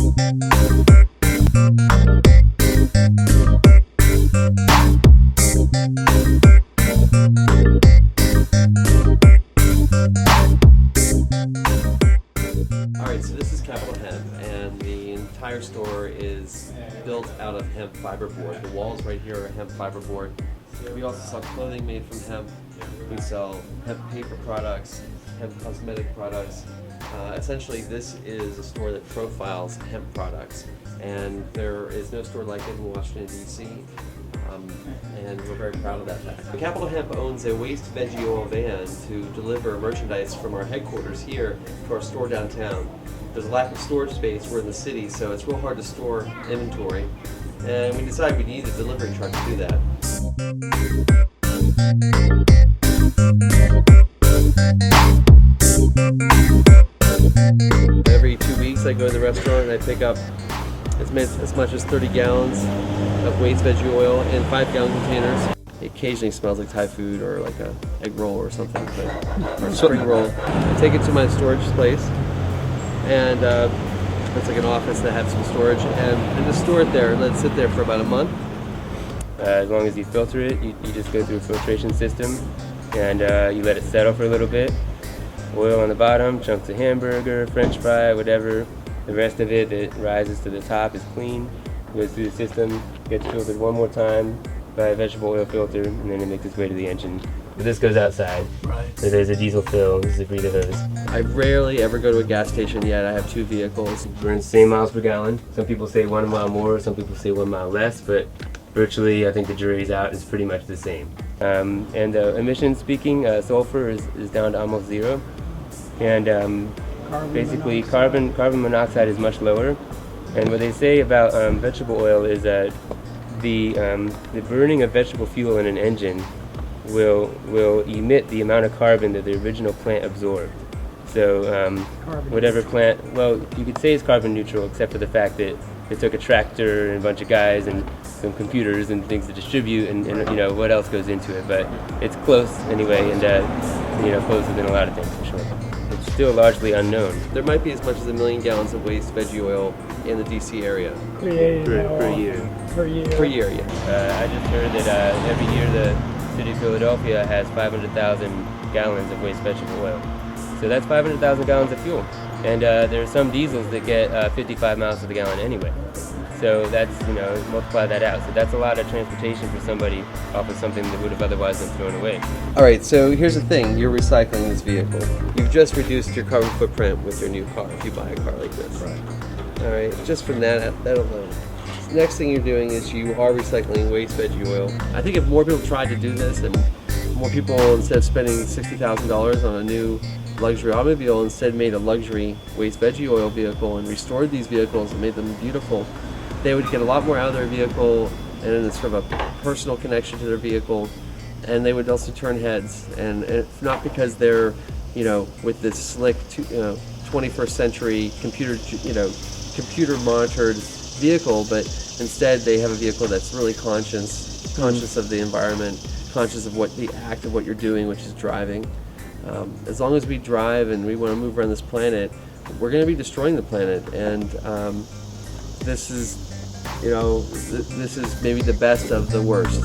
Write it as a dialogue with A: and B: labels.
A: Alright, so this is Capital Hemp, and the entire store is built out of hemp fiber board. The walls right here are hemp fiber board. We also sell clothing made from hemp. We sell hemp paper products, hemp cosmetic products. Essentially, this is a store that profiles hemp products, and there is no store like it in Washington, D.C., and we're very proud of that fact. Capital Hemp owns a waste veggie oil van to deliver merchandise from our headquarters here to our store downtown. There's a lack of storage space, we're in the city, so it's real hard to store inventory, and we decided we needed a delivery truck to do that. Every 2 weeks I go to the restaurant and I pick up as much as 30 gallons of waste veggie oil in 5-gallon containers. It occasionally smells like Thai food or like a egg roll or something, or a spring roll. I take it to my storage place, and it's like an office that has some storage, and just store it there. Let it sit there for about a month.
B: As long as you filter it, you just go through a filtration system, and you let it settle for a little bit. Oil on the bottom, chunks of hamburger, french fry, whatever. The rest of it that rises to the top is clean, goes through the system, gets filtered one more time by a vegetable oil filter, and then it makes its way to the engine. But this goes outside.
A: Right.
B: So there's a diesel fill, this is a breather hose.
A: I rarely ever go to a gas station yet. I have 2 vehicles.
B: Burns same miles per gallon. Some people say 1 mile more, some people say 1 mile less, but virtually I think the jury's out, is pretty much the same. And emissions speaking, sulfur is down to almost zero. And basically carbon monoxide is much lower. And what they say about vegetable oil is that the burning of vegetable fuel in an engine will emit the amount of carbon that the original plant absorbed. So whatever plant, well, you could say it's carbon neutral, except for the fact that it took a tractor and a bunch of guys and some computers and things to distribute, and you know what else goes into it. But it's close anyway, and closer than a lot of things for sure. It's still largely unknown.
A: There might be as much as 1 million gallons of waste veggie oil in the DC area.
B: Per year.
A: Per year, yeah.
B: I just heard that every year the city of Philadelphia has 500,000 gallons of waste vegetable oil. So that's 500,000 gallons of fuel. And there are some diesels that get 55 miles to the gallon anyway. So that's, multiply that out. So that's a lot of transportation for somebody off of something that would have otherwise been thrown away.
A: All right, so here's the thing. You're recycling this vehicle. You've just reduced your carbon footprint with your new car if you buy a car like this.
B: Right.
A: All right, just from that alone. Next thing you're doing is you are recycling waste veggie oil. I think if more people tried to do this, and more people, instead of spending $60,000 on a new luxury automobile, instead made a luxury waste veggie oil vehicle and restored these vehicles and made them beautiful, they would get a lot more out of their vehicle, and it's sort of a personal connection to their vehicle, and they would also turn heads. And it's not because they're, with this slick, 21st century computer monitored vehicle, but instead they have a vehicle that's really conscious of the environment, conscious of the act of what you're doing, which is driving. As long as we drive and we want to move around this planet, we're going to be destroying the planet, and this is maybe the best of the worst.